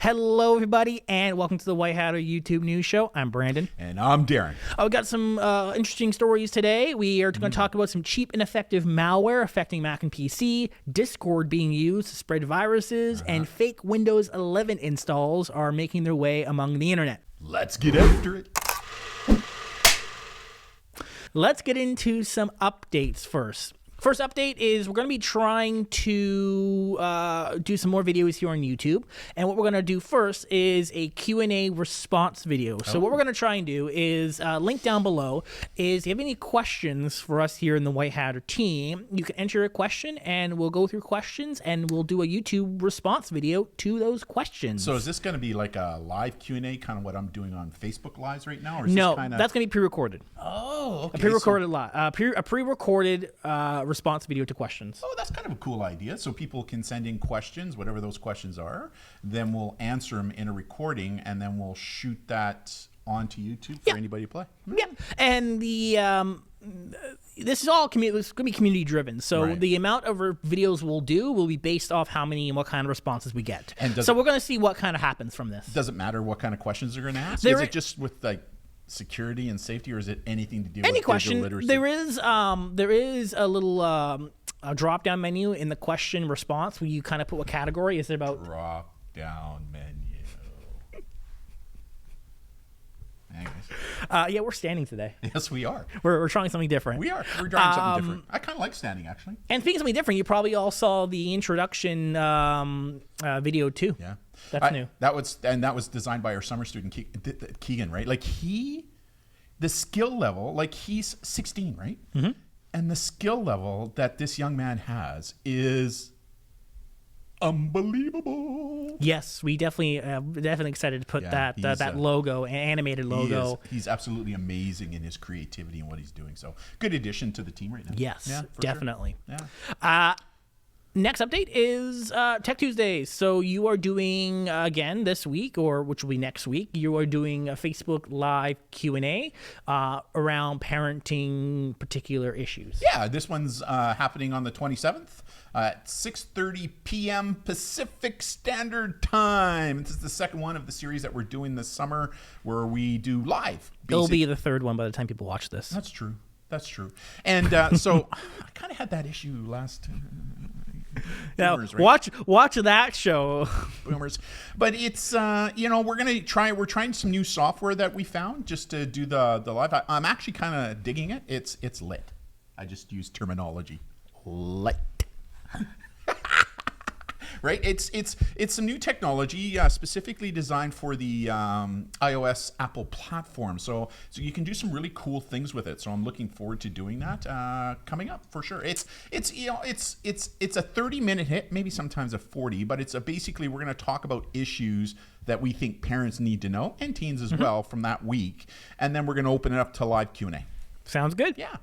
Hello, everybody, and welcome to the White Hatter YouTube News Show. I'm Brandon. And I'm Darren. We've got some interesting stories today. We are going to talk about some cheap and effective malware affecting Mac and PC, Discord being used to spread viruses, and fake Windows 11 installs are making their way among the internet. Let's get after it. Let's get into some updates first. First update is we're going to be trying to do some more videos here on YouTube. And what we're going to do first is a Q&A response video. So what we're going to try and do is link down below is if you have any questions for us here in the White Hatter team, you can enter a question and we'll go through questions and we'll do a YouTube response video to those questions. So is this going to be like a live Q&A, kind of what I'm doing on Facebook Lives right now? Or is no, this kinda... that's going to be pre-recorded. Oh, okay. A pre-recorded a pre-recorded response video to questions. Oh, that's kind of a cool idea. So people can send in questions, whatever those questions are. Then we'll answer them in a recording, and then we'll shoot that onto YouTube for anybody to play. Yeah, and the this is all going to be community driven. So the amount of videos we'll do will be based off how many and what kind of responses we get. And so we're going to see what kind of happens from this. Does it matter what kind of questions they're going to ask? Is it just with like security and safety, or is it anything to do with digital literacy? There is a little a drop down menu in the question response where you kind of put what category is it about. Drop down menu. Anyways. Yeah, we're standing today. Yes, we are. We're trying something different. We are. We're trying something different. I kind of like standing, actually. And speaking of something different, you probably all saw the introduction video too. Yeah. That's new. That was designed by our summer student Keegan, right? Like the skill level, like he's 16, right? Mm-hmm. And the skill level that this young man has is unbelievable. Yes, we definitely excited to put that logo, animated logo. He's absolutely amazing in his creativity and what he's doing. So good addition to the team right now. Yes, yeah, definitely. Sure. Yeah. Next update is Tech Tuesdays. So you are doing, again this week, or which will be next week, you are doing a Facebook Live Q&A around parenting particular issues. Yeah, this one's happening on the 27th at 6:30 p.m. Pacific Standard Time. This is the second one of the series that we're doing this summer where we do live. It'll be the third one by the time people watch this. That's true. That's true. And so I kind of had that issue last now, boomers, right? watch that show. Boomers. But it's we're trying some new software that we found just to do the live. I'm actually kind of digging it. It's lit. I just use terminology. Lit. Right? It's some new technology specifically designed for the iOS Apple platform. So you can do some really cool things with it. So I'm looking forward to doing that coming up for sure. It's a 30-minute hit, maybe sometimes a 40, but it's basically we're going to talk about issues that we think parents need to know, and teens as well, from that week. And then we're going to open it up to live Q&A. Sounds good. Yeah.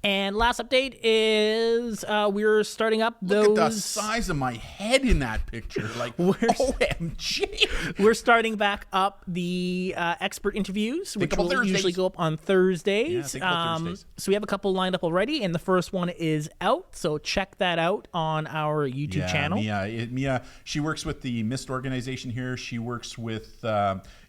And last update is we're starting up those... Look at the size of my head in that picture. Like, OMG. We're starting back up the expert interviews, which will usually go up on Thursdays. Yeah, Thursdays. So we have a couple lined up already, and the first one is out. So check that out on our YouTube channel. Mia, she works with the MIST organization here. She works with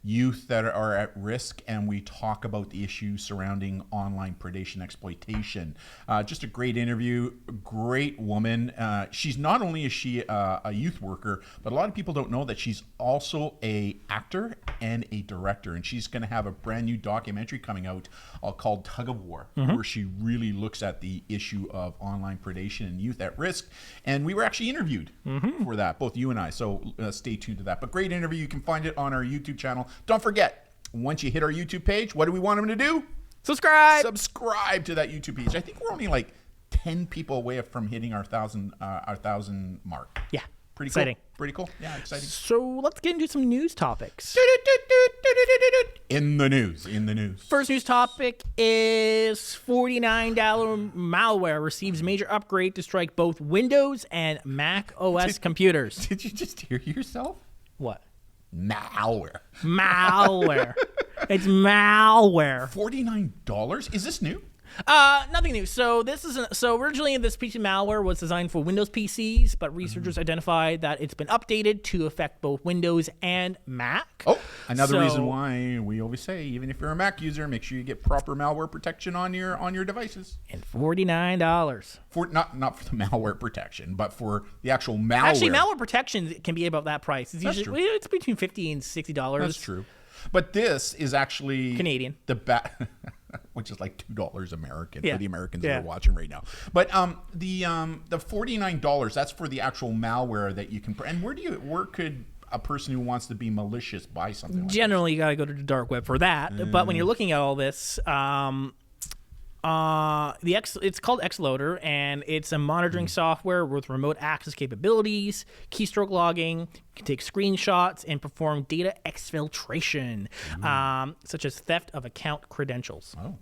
youth that are at risk, and we talk about the issues surrounding online predation exploitation. Just a great interview, great woman. She's not only is she a youth worker, but a lot of people don't know that she's also a actor and a director, and she's going to have a brand new documentary coming out called Tug of War, where she really looks at the issue of online predation and youth at risk. And we were actually interviewed for that, both you and I, so stay tuned to that. But great interview. You can find it on our YouTube channel. Don't forget, once you hit our YouTube page, what do we want them to do? Subscribe to that YouTube page. I think we're only like 10 people away from hitting our 1,000 mark. Yeah. Pretty exciting. Cool. Pretty cool. Yeah, exciting. So let's get into some news topics. In the news. First news topic is $49 malware receives major upgrade to strike both Windows and Mac OS computers. Did you just hear yourself? What? Malware. Malware. It's malware. $49? Is this new? Nothing new. So originally this piece of malware was designed for Windows PCs, but researchers identified that it's been updated to affect both Windows and Mac. Oh, another reason why we always say, even if you're a Mac user, make sure you get proper malware protection on your devices. And $49 for not for the malware protection, but for the actual malware. Actually, malware protection can be about that price. It's usually it's between $50 and $60. That's true. But this is actually Canadian. Which is like $2 American Yeah. for the Americans that are watching right now. But the $49, that's for the actual malware that you can. And where could a person who wants to be malicious buy something like Generally, you got to go to the dark web for that. But when you're looking at all this, it's called Xloader, and it's a monitoring software with remote access capabilities, keystroke logging, can take screenshots, and perform data exfiltration, such as theft of account credentials. Oh,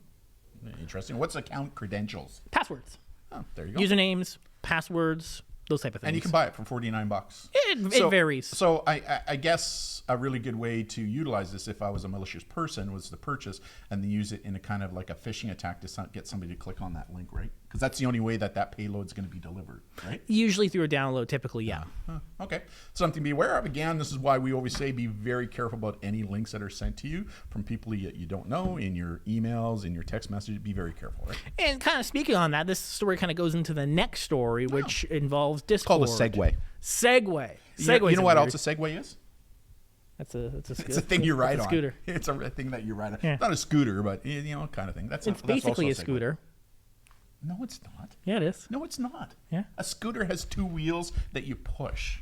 interesting. What's account credentials? Passwords. Oh, there you go. Usernames, passwords, those type of things. And you can buy it for $49. It varies. So I guess a really good way to utilize this, if I was a malicious person, was to purchase and then use it in a kind of like a phishing attack to get somebody to click on that link, right? Because that's the only way that payload is going to be delivered, right? Usually through a download, typically, yeah. Okay. Something to be aware of. Again, this is why we always say be very careful about any links that are sent to you from people you don't know, in your emails, in your text messages. Be very careful, right? And kind of speaking on that, this story kind of goes into the next story, which involves Discord. It's called a segue. Segue. You know what else a segue is? It's a thing you ride on. Scooter. It's a thing that you ride on. Yeah. Not a scooter, but kind of thing. That's basically also a scooter. No, it's not. Yeah, it is. No, it's not. Yeah. A scooter has two wheels that you push.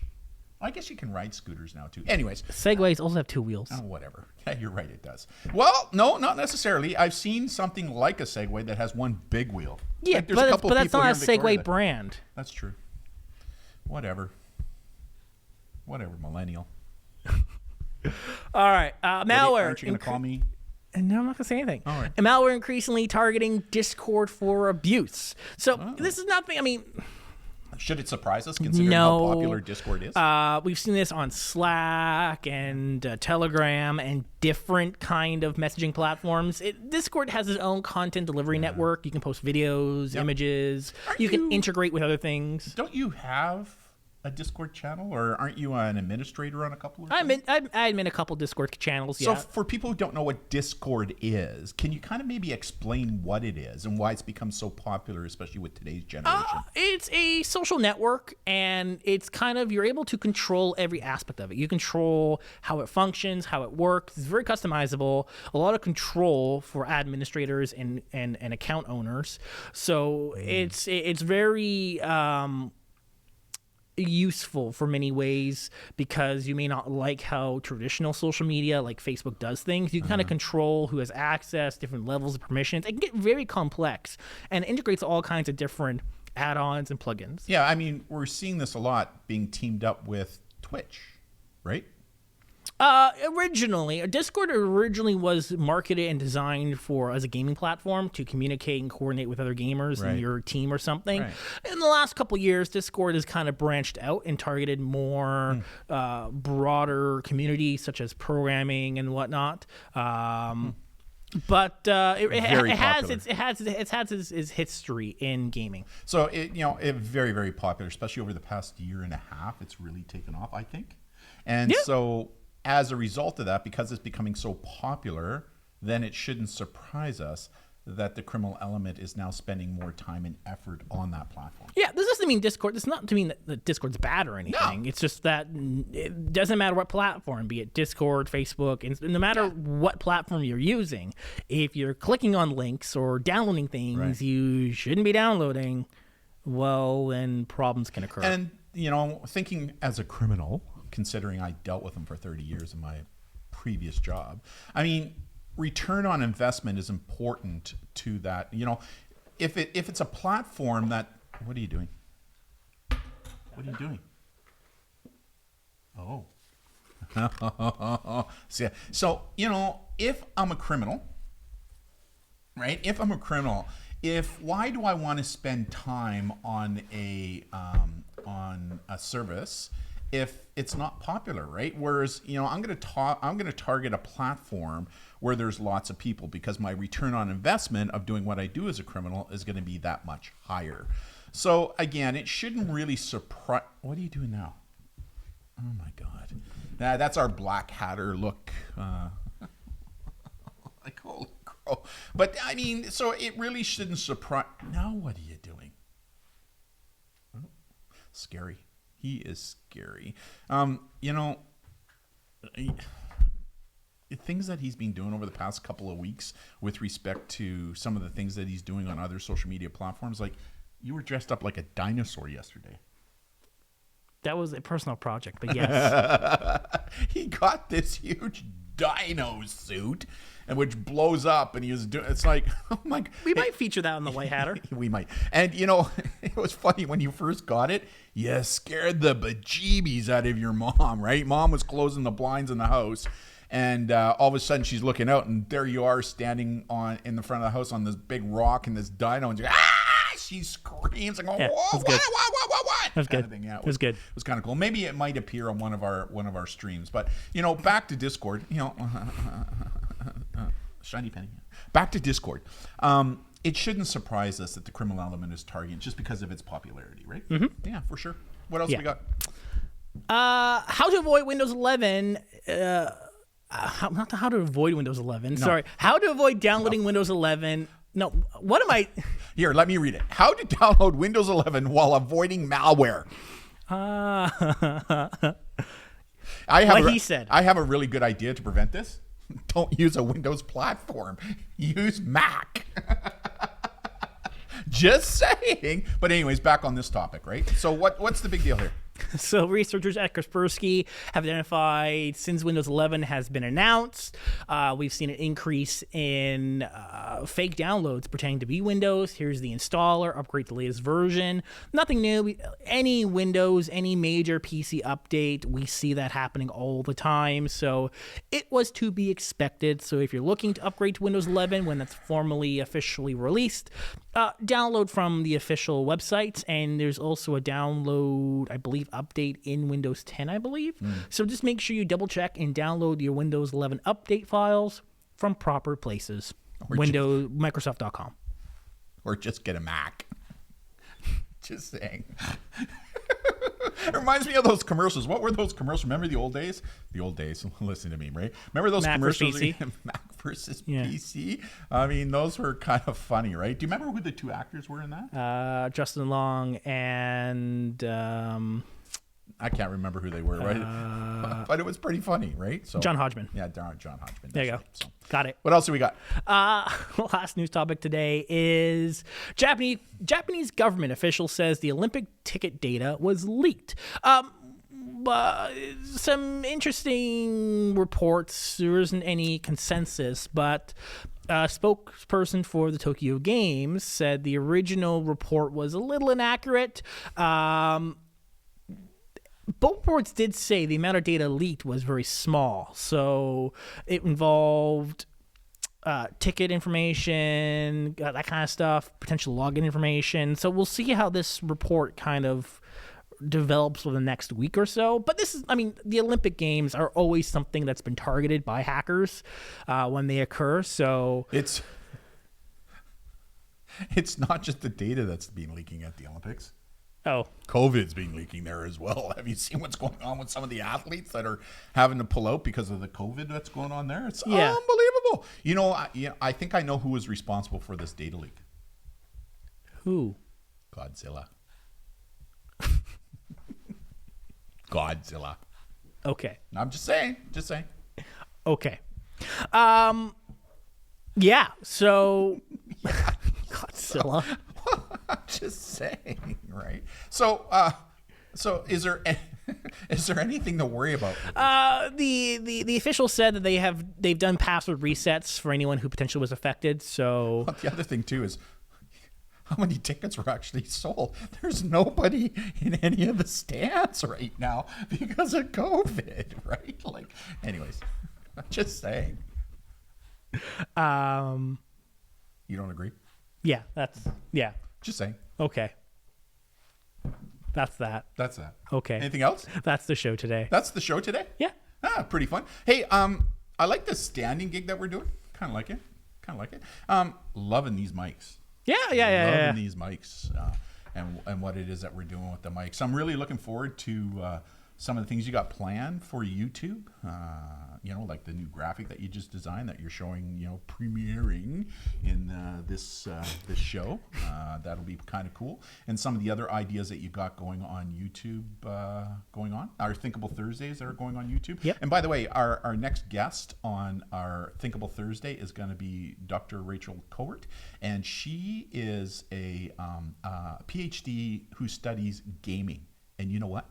I guess you can ride scooters now too. Anyways, Segways also have two wheels. oh, whatever. Yeah, you're right. It does. Well, no, not necessarily. I've seen something like a Segway that has one big wheel. Yeah, Like, there's a couple but of that's people not a here in Victoria Segway brand. That's true. Whatever, millennial. All right, malware. Aren't you going to call me? No, I'm not gonna say anything. All right. And malware increasingly targeting Discord for abuse. So this is nothing. I mean, Should it surprise us considering how popular Discord is? We've seen this on Slack and Telegram and different kind of messaging platforms. Discord has its own content delivery network. You can post videos, images. You can integrate with other things. Don't you have a Discord channel, or aren't you an administrator on a couple of I admin a couple Discord channels. So Yeah. for people who don't know what Discord is, can you kind of maybe explain what it is and why it's become so popular, especially with today's generation? It's a social network, and it's kind of, you're able to control every aspect of it. You control how it functions, how it works. It's very customizable. A lot of control for administrators and account owners. So it's very useful for many ways, because you may not like how traditional social media like Facebook does things. You can kind of control who has access, different levels of permissions. It can get very complex, and it integrates all kinds of different add-ons and plugins. Yeah, I mean, we're seeing this a lot being teamed up with Twitch, right? Discord originally was marketed and designed as a gaming platform to communicate and coordinate with other gamers in your team or something. Right. In the last couple of years, Discord has kind of branched out and targeted more broader communities, such as programming and whatnot. But it has its history in gaming. So it's very, very popular, especially over the past year and a half. It's really taken off, I think. And so as a result of that, because it's becoming so popular, then it shouldn't surprise us that the criminal element is now spending more time and effort on that platform. Yeah, this doesn't mean Discord. It's not to mean that Discord's bad or anything. No. It's just that it doesn't matter what platform, be it Discord, Facebook, and no matter what platform you're using, if you're clicking on links or downloading things you shouldn't be downloading, well, then problems can occur. And, thinking as a criminal, considering I dealt with them for 30 years in my previous job, I mean, return on investment is important to that. If it's a platform that, what are you doing? What are you doing? Oh. So, if I'm a criminal, right? Why do I want to spend time on a service if it's not popular, right? Whereas, I'm going to target a platform where there's lots of people, because my return on investment of doing what I do as a criminal is going to be that much higher. So again, it shouldn't really surprise. What are you doing now? Oh my God. That's our Black Hatter look. Like, holy crow. But I mean, so it really shouldn't surprise. Now what are you doing? Oh, scary. He is scary. Things that he's been doing over the past couple of weeks with respect to some of the things that he's doing on other social media platforms, like you were dressed up like a dinosaur yesterday. That was a personal project, but yes. He got this huge dino suit, and which blows up, and he was doing. It's like, oh my God. We might feature that on the White Hatter. We might. And it was funny when you first got it. You scared the bejeebies out of your mom, right? Mom was closing the blinds in the house, and all of a sudden she's looking out, and there you are standing in the front of the house on this big rock, and this dino, and she screams and goes, yeah, whoa, what? That was good. Yeah, it was good. It was kind of cool. Maybe it might appear on one of our streams, but back to Discord. Shiny penny. Back to Discord. It shouldn't surprise us that the criminal element is targeted just because of its popularity, right? Mm-hmm. Yeah, for sure. What else we got? How to avoid Windows 11. Not how to avoid Windows 11. No. Sorry. How to avoid downloading Windows 11. No, what am I? Here, let me read it. How to download Windows 11 while avoiding malware. He said. I have a really good idea to prevent this. Don't use a Windows platform. Use Mac. Just saying. But anyways, back on this topic, right? So what's the big deal here? So researchers at Kaspersky have identified, since Windows 11 has been announced, we've seen an increase in fake downloads pretending to be Windows. Here's the installer, upgrade the latest version. Nothing new. Any Windows, any major PC update, we see that happening all the time. So it was to be expected. So if you're looking to upgrade to Windows 11 when that's formally officially released, download from the official website. And there's also a download, I believe, update in Windows 10, I believe. So just make sure you double check and download your Windows 11 update files from proper places. Microsoft.com. Or just get a Mac. Just saying. It reminds me of those commercials. What were those commercials? Remember the old days? The old days. Listen to me, right? Remember those Mac commercials? versus PC? Mac versus PC. I mean, those were kind of funny, right? Do you remember who the two actors were in that? Justin Long and I can't remember who they were, right? But it was pretty funny, right? So John Hodgman. Yeah, John Hodgman. There you go. Right. So, got it. What else do we got? Last news topic today is Japanese government official says the Olympic ticket data was leaked. Some interesting reports. There isn't any consensus, but a spokesperson for the Tokyo Games said the original report was a little inaccurate. Both reports did say the amount of data leaked was very small. So it involved ticket information, that kind of stuff, potential login information. So we'll see how this report kind of develops for the next week or so. But the Olympic Games are always something that's been targeted by hackers when they occur. So it's not just the data that's been leaking at the Olympics. Oh, COVID's been leaking there as well. Have you seen what's going on with some of the athletes that are having to pull out because of the COVID that's going on there? It's unbelievable. I think I know who was responsible for this data leak. Who? Godzilla. Godzilla. Okay. I'm just saying. Okay. Yeah. So Godzilla. I'm just saying, right? So is there anything to worry about? The official said that they've done password resets for anyone who potentially was affected. So the other thing too is how many tickets were actually sold. There's nobody in any of the stands right now because of COVID, right? Like, anyways, I'm just saying. You don't agree? Yeah, yeah. Just saying. Okay. That's that. That's that. Okay. Anything else? That's the show today. That's the show today? Yeah. Pretty fun. Hey, I like the standing gig that we're doing. Kind of like it. Loving these mics. Yeah. Loving these mics and what it is that we're doing with the mics. I'm really looking forward to some of the things you got planned for YouTube. Like the new graphic that you just designed that you're showing, premiering in this show. That'll be kind of cool. And some of the other ideas that you got going on YouTube, our Thinkable Thursdays that are going on YouTube. Yep. And by the way, our next guest on our Thinkable Thursday is going to be Dr. Rachel Cowart, and she is a PhD who studies gaming. And you know what?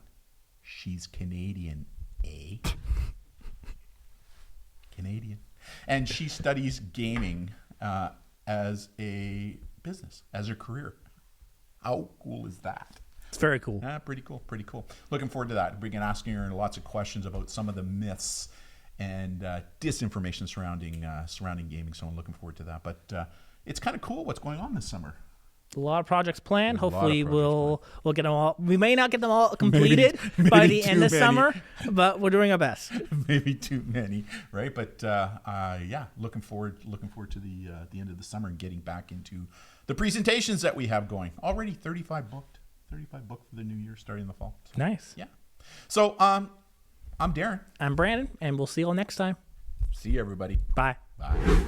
She's Canadian, eh? Canadian. And she studies gaming as a business, as her career. How cool is that? It's very cool. Pretty cool. Looking forward to that. We're going to ask her lots of questions about some of the myths and disinformation surrounding gaming. So I'm looking forward to that. But it's kind of cool what's going on this summer. A lot of projects planned. There's Hopefully we'll get them all. We may not get them all completed by the end of summer, but we're doing our best. Maybe too many, right? But looking forward to the end of the summer and getting back into the presentations that we have going. Already 35 booked for the new year, starting in the fall. So, nice. Yeah. So I'm Darren. I'm Brandon, and we'll see you all next time. See you, everybody. Bye. Bye.